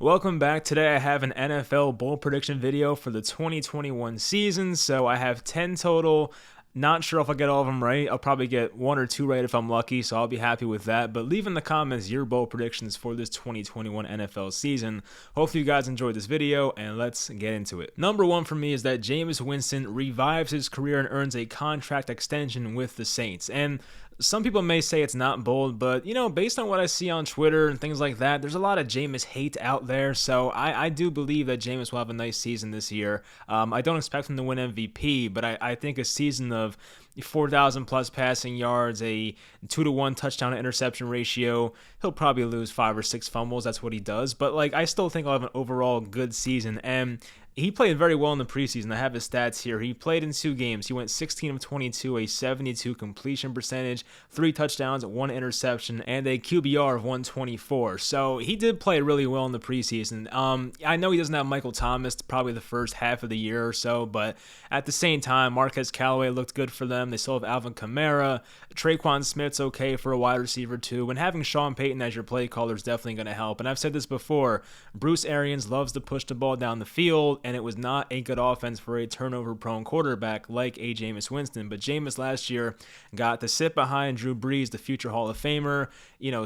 Welcome back. Today I have an NFL bowl prediction video for the 2021 season. So I have 10 total. Not sure if I'll get all of them right. I'll probably get one or two right if I'm lucky, so I'll be happy with that. But leave in the comments your bowl predictions for this 2021 NFL season. Hopefully you guys enjoyed this video, and let's get into it. Number one for me is that Jameis Winston revives his career and earns a contract extension with the Saints. And some people may say it's not bold, but, based on what I see on Twitter and things like that, there's a lot of Jameis hate out there. So I do believe that Jameis will have a nice season this year. I don't expect him to win MVP, but I think a season of 4,000 plus passing yards, a 2-to-1 touchdown to interception ratio. He'll probably lose 5 or 6 fumbles. That's what he does. But I still think I'll have an overall good season. And he played very well in the preseason. I have his stats here. He played in 2 games. He went 16 of 22, a 72 completion percentage, 3 touchdowns, 1 interception, and a QBR of 124. So he did play really well in the preseason. I know he doesn't have Michael Thomas probably the first half of the year or so, but at the same time, Marquez Callaway looked good for them. They still have Alvin Kamara. Traquan Smith's okay for a wide receiver too. And having Sean Payton as your play caller is definitely going to help. And I've said this before, Bruce Arians loves to push the ball down the field, and it was not a good offense for a turnover-prone quarterback like a Jameis Winston. But Jameis last year got to sit behind Drew Brees, the future Hall of Famer,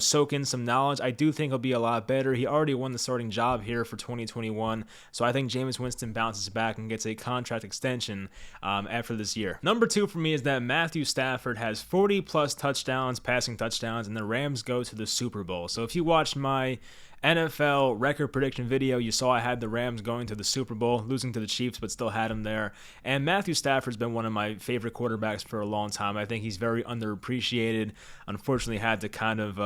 soak in some knowledge. I do think he'll be a lot better. He already won the starting job here for 2021, so I think Jameis Winston bounces back and gets a contract extension after this year. Number 2 for me is that Matthew Stafford has 40-plus touchdowns, passing touchdowns, and the Rams go to the Super Bowl. So if you watched my NFL record prediction video, you saw I had the Rams going to the Super Bowl, losing to the Chiefs, but still had them there. And Matthew Stafford's been one of my favorite quarterbacks for a long time. I think he's very underappreciated. Unfortunately, had to kind of,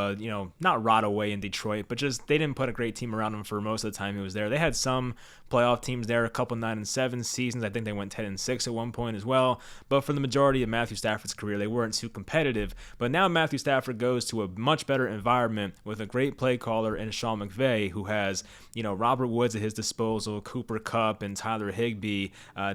not rot away in Detroit, but just they didn't put a great team around him for most of the time he was there. They had some playoff teams there, a couple 9-7 seasons. I think they went 10-6 at one point as well. But for the majority of Matthew Stafford's career, they weren't too competitive. But now Matthew Stafford goes to a much better environment with a great play caller in Sean McVay, who has, Robert Woods at his disposal, Cooper Kupp and Tyler Higbee,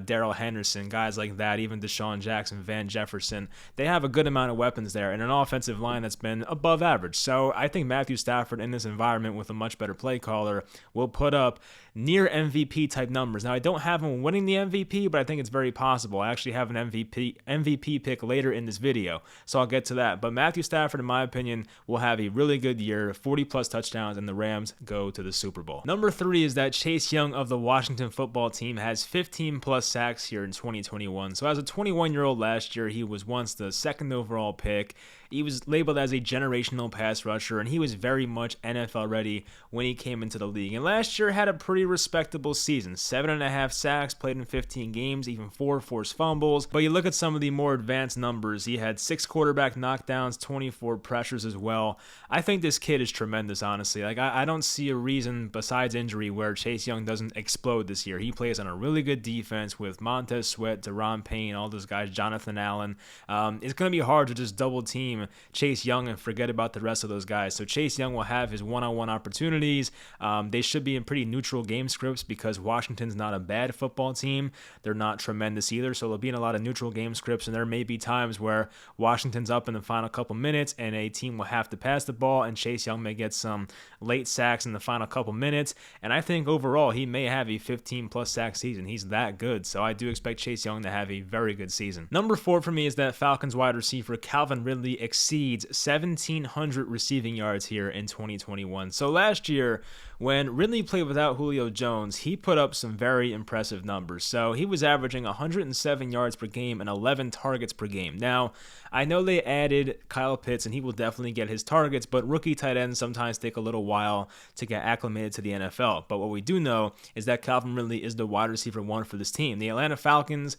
Darrell Henderson, guys like that, even Deshaun Jackson, Van Jefferson. They have a good amount of weapons there and an offensive line that's been above average. So I think Matthew Stafford in this environment with a much better play caller will put up near MVP type numbers. Now, I don't have him winning the MVP, but I think it's very possible. I actually have an MVP pick later in this video, so I'll get to that. But Matthew Stafford, in my opinion, will have a really good year, 40-plus touchdowns, and the Rams go to the Super Bowl. Number 3 is that Chase Young of the Washington football team has 15-plus sacks here in 2021. So as a 21-year-old last year, he was once the 2nd overall pick. He was labeled as a generational pass rusher, and he was very much NFL ready when he came into the league. And last year had a pretty respectable season. 7.5 sacks, played in 15 games, even 4 forced fumbles. But you look at some of the more advanced numbers. He had 6 quarterback knockdowns, 24 pressures as well. I think this kid is tremendous, honestly. I don't see a reason besides injury where Chase Young doesn't explode this year. He plays on a really good defense with Montez Sweat, Deron Payne, all those guys, Jonathan Allen. It's going to be hard to just double team Chase Young and forget about the rest of those guys. So Chase Young will have his one-on-one opportunities. They should be in pretty neutral game scripts because Washington's not a bad football team. They're not tremendous either, so they'll be in a lot of neutral game scripts, and there may be times where Washington's up in the final couple minutes and a team will have to pass the ball, and Chase Young may get some late sacks in the final couple minutes, and I think overall he may have a 15-plus sack season. He's that good, so I do expect Chase Young to have a very good season. Number 4 for me is that Falcons wide receiver Calvin Ridley exceeds 1,700 receiving yards here in 2021. So last year, when Ridley played without Julio Jones, he put up some very impressive numbers. So he was averaging 107 yards per game and 11 targets per game. Now, I know they added Kyle Pitts, and he will definitely get his targets, but rookie tight ends sometimes take a little while to get acclimated to the NFL. But what we do know is that Calvin Ridley is the wide receiver 1 for this team. The Atlanta Falcons,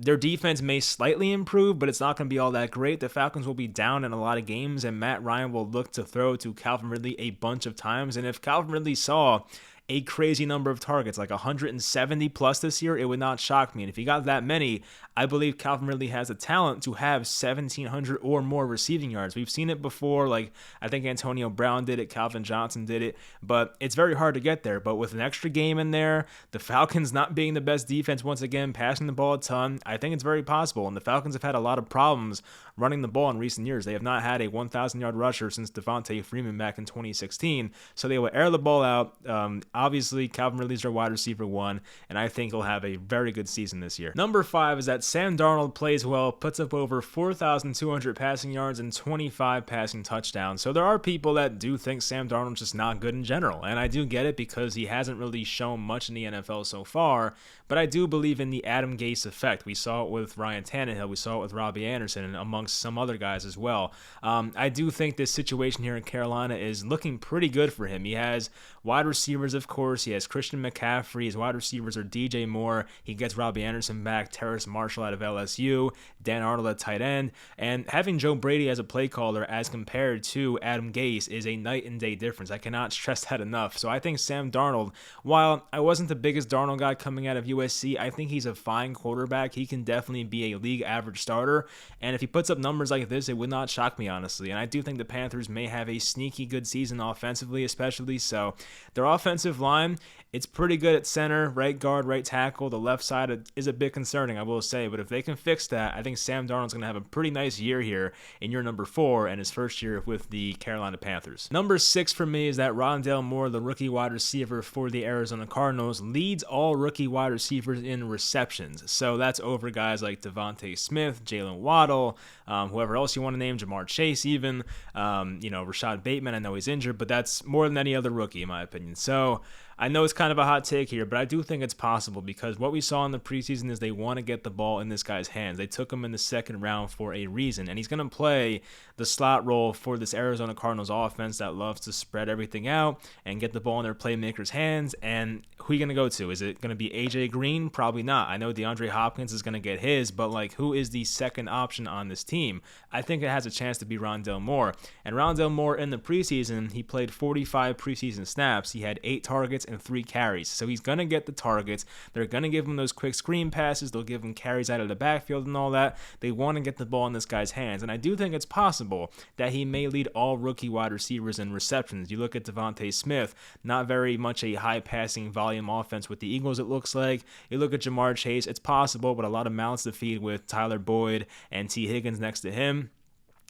their defense may slightly improve, but it's not going to be all that great. The Falcons will be down in a lot of games, and Matt Ryan will look to throw to Calvin Ridley a bunch of times. And if Calvin Ridley saw a crazy number of targets, like 170 plus this year, it would not shock me. And if he got that many, I believe Calvin Ridley has the talent to have 1,700 or more receiving yards. We've seen it before, like I think Antonio Brown did it, Calvin Johnson did it, but it's very hard to get there. But with an extra game in there, the Falcons not being the best defense once again, passing the ball a ton, I think it's very possible. And the Falcons have had a lot of problems running the ball in recent years. They have not had a 1,000-yard rusher since Devontae Freeman back in 2016, so they will air the ball out. obviously Calvin Ridley's our wide receiver 1, and I think he'll have a very good season this year. Number 5 is that Sam Darnold plays well, puts up over 4,200 passing yards and 25 passing touchdowns. So there are people that do think Sam Darnold's just not good in general, and I do get it because he hasn't really shown much in the NFL so far, but I do believe in the Adam Gase effect. We saw it with Ryan Tannehill, we saw it with Robbie Anderson, and amongst some other guys as well. I do think this situation here in Carolina is looking pretty good for him. He has wide receivers, of course. He has Christian McCaffrey. His wide receivers are DJ Moore. He gets Robbie Anderson back, Terrace Marshall out of LSU, Dan Arnold at tight end, and having Joe Brady as a play caller as compared to Adam Gase is a night and day difference. I cannot stress that enough. So I think Sam Darnold, while I wasn't the biggest Darnold guy coming out of USC, I think he's a fine quarterback. He can definitely be a league average starter, and if he puts up numbers like this, it would not shock me, honestly. And I do think the Panthers may have a sneaky good season offensively, especially. So their offensive line, it's pretty good at center, right guard, right tackle. The left side is a bit concerning, I will say. But if they can fix that, I think Sam Darnold's going to have a pretty nice year here in year number 4 and his first year with the Carolina Panthers. Number 6 for me is that Rondale Moore, the rookie wide receiver for the Arizona Cardinals, leads all rookie wide receivers in receptions. So that's over guys like Devontae Smith, Jalen Waddle, whoever else you want to name, Jamar Chase even, Rashad Bateman. I know he's injured, but that's more than any other rookie in my opinion. So I know it's kind of a hot take here, but I do think it's possible because what we saw in the preseason is they want to get the ball in this guy's hands. They took him in the second round for a reason, and he's going to play the slot role for this Arizona Cardinals offense that loves to spread everything out and get the ball in their playmakers' hands. And who are you going to go to? Is it going to be AJ Green? Probably not. I know DeAndre Hopkins is going to get his, but who is the second option on this team? I think it has a chance to be Rondale Moore. And Rondale Moore in the preseason, he played 45 preseason snaps. He had 8 targets and 3 carries. So he's going to get the targets. They're going to give him those quick screen passes. They'll give him carries out of the backfield and all that. They want to get the ball in this guy's hands. And I do think it's possible that he may lead all rookie wide receivers in receptions. You look at Devontae Smith, not very much a high passing volume offense with the Eagles, it looks like. You look at Jamar Chase, it's possible, but a lot of mouths to feed with Tyler Boyd and T. Higgins next to him.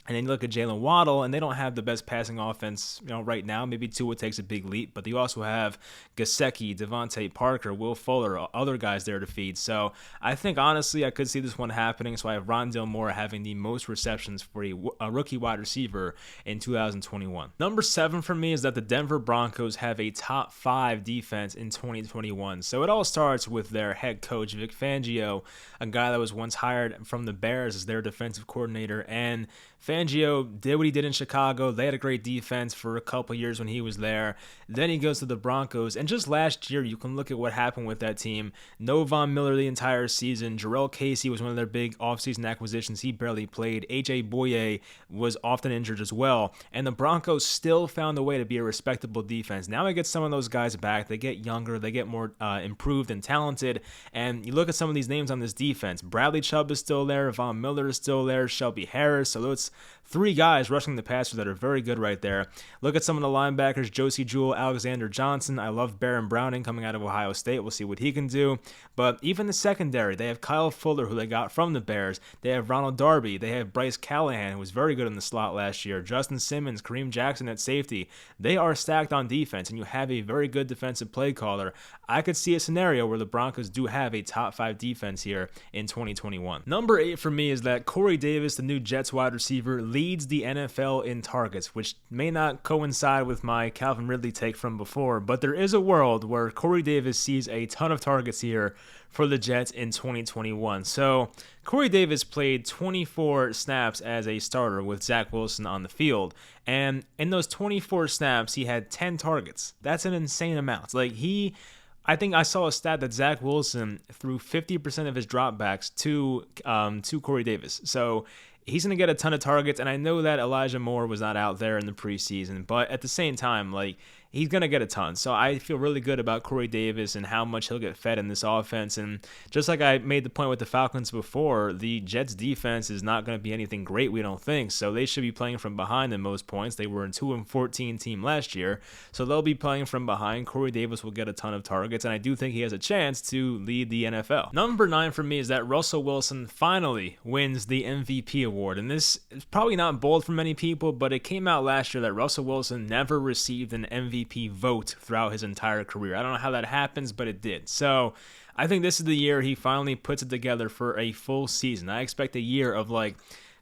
And then you look at Jalen Waddle, and they don't have the best passing offense, right now. Maybe Tua takes a big leap, but they also have Gesicki, Devontae Parker, Will Fuller, other guys there to feed. So I think, honestly, I could see this one happening. So I have Rondale Moore having the most receptions for a rookie wide receiver in 2021. Number 7 for me is that the Denver Broncos have a top 5 defense in 2021. So it all starts with their head coach, Vic Fangio, a guy that was once hired from the Bears as their defensive coordinator, and Fangio did what he did in Chicago. They had a great defense for a couple years when he was there. Then he goes to the Broncos. And just last year, you can look at what happened with that team. No Von Miller the entire season. Jarrell Casey was one of their big offseason acquisitions. He barely played. A.J. Boye was often injured as well. And the Broncos still found a way to be a respectable defense. Now they get some of those guys back. They get younger. They get more improved and talented. And you look at some of these names on this defense. Bradley Chubb is still there. Von Miller is still there. Shelby Harris. So it's 3 guys rushing the passer that are very good right there. Look at some of the linebackers, Josie Jewell, Alexander Johnson. I love Baron Browning coming out of Ohio State. We'll see what he can do. But even the secondary, they have Kyle Fuller, who they got from the Bears. They have Ronald Darby. They have Bryce Callahan, who was very good in the slot last year. Justin Simmons, Kareem Jackson at safety. They are stacked on defense, and you have a very good defensive play caller. I could see a scenario where the Broncos do have a top 5 defense here in 2021. Number 8 for me is that Corey Davis, the new Jets wide receiver, leads the NFL in targets, which may not coincide with my Calvin Ridley take from before, but there is a world where Corey Davis sees a ton of targets here for the Jets in 2021. So Corey Davis played 24 snaps as a starter with Zach Wilson on the field, and in those 24 snaps, he had 10 targets. That's an insane amount. I think I saw a stat that Zach Wilson threw 50% of his dropbacks to Corey Davis. So he's going to get a ton of targets, and I know that Elijah Moore was not out there in the preseason, but at the same time, he's going to get a ton. So I feel really good about Corey Davis and how much he'll get fed in this offense. And just like I made the point with the Falcons before, the Jets defense is not going to be anything great, we don't think. So they should be playing from behind in most points. They were a 2-14 team last year, so they'll be playing from behind. Corey Davis will get a ton of targets, and I do think he has a chance to lead the NFL. Number 9 for me is that Russell Wilson finally wins the MVP award. And this is probably not bold for many people, but it came out last year that Russell Wilson never received an MVP MVP vote throughout his entire career. I don't know how that happens, but it did. So I think this is the year he finally puts it together for a full season. I expect a year of like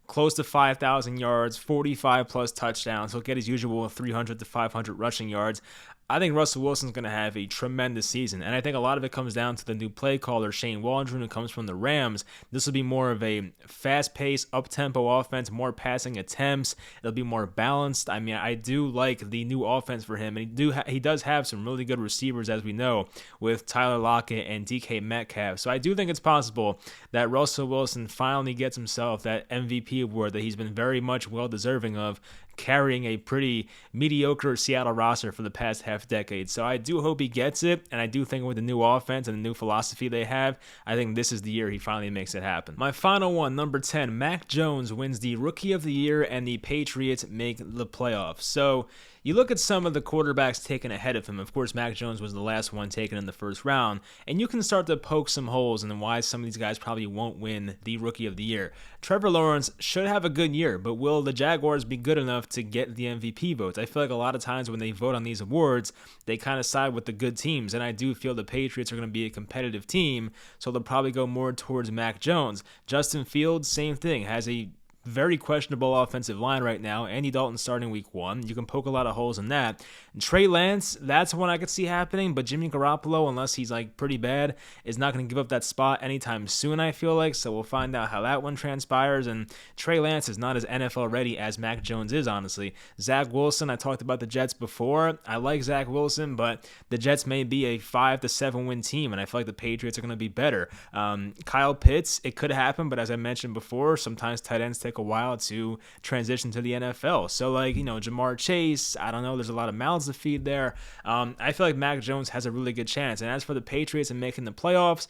close to 5,000 yards, 45 plus touchdowns. He'll get his usual 300 to 500 rushing yards. I think Russell Wilson's going to have a tremendous season, and I think a lot of it comes down to the new play caller, Shane Waldron, who comes from the Rams. This will be more of a fast-paced, up-tempo offense, more passing attempts. It'll be more balanced. I mean, I do like the new offense for him, and he does have some really good receivers, as we know, with Tyler Lockett and DK Metcalf. So I do think it's possible that Russell Wilson finally gets himself that MVP award that he's been very much well-deserving of, carrying a pretty mediocre Seattle roster for the past half decade. So I do hope he gets it, and I do think with the new offense and the new philosophy they have, I think this is the year he finally makes it happen. My final one, number 10, Mac Jones wins the Rookie of the Year, and the Patriots make the playoffs. So you look at some of the quarterbacks taken ahead of him. Of course, Mac Jones was the last one taken in the first round, and you can start to poke some holes in why some of these guys probably won't win the Rookie of the Year. Trevor Lawrence should have a good year, but will the Jaguars be good enough to get the MVP votes? I feel like a lot of times when they vote on these awards, they kind of side with the good teams, and I do feel the Patriots are going to be a competitive team, so they'll probably go more towards Mac Jones. Justin Fields, same thing, has a very questionable offensive line right now. Andy Dalton starting week 1. You can poke a lot of holes in that. And Trey Lance, that's one I could see happening, but Jimmy Garoppolo, unless he's like pretty bad, is not going to give up that spot anytime soon, I feel like. So we'll find out how that one transpires. And Trey Lance is not as NFL ready as Mac Jones is, honestly. Zach Wilson, I talked about the Jets before. I like Zach Wilson, but the Jets may be a 5 to 7 win team, and I feel like the Patriots are going to be better. Kyle Pitts, it could happen, but as I mentioned before, sometimes tight ends take a while to transition to the NFL. So like, Jamar Chase, I don't know, there's a lot of mouths to feed there. I feel like Mac Jones has a really good chance. And as for the Patriots and making the playoffs,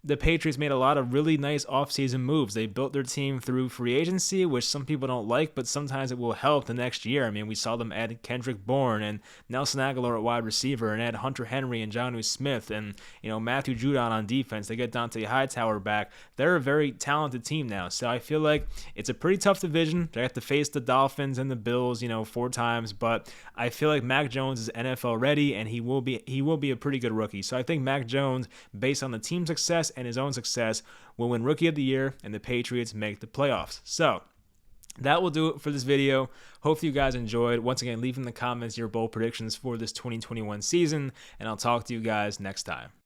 the Patriots made a lot of really nice offseason moves. They built their team through free agency, which some people don't like, but sometimes it will help the next year. I mean, we saw them add Kendrick Bourne and Nelson Aguilar at wide receiver, and add Hunter Henry and Jonnu Smith and, Matthew Judon on defense. They get Dante Hightower back. They're a very talented team now. So I feel like it's a pretty tough division. They have to face the Dolphins and the Bills, 4 times, but I feel like Mac Jones is NFL ready, and he will be a pretty good rookie. So I think Mac Jones, based on the team success and his own success, will win Rookie of the Year, and the Patriots make the playoffs. So that will do it for this video. Hopefully you guys enjoyed. Once again, leave in the comments your bold predictions for this 2021 season, and I'll talk to you guys next time.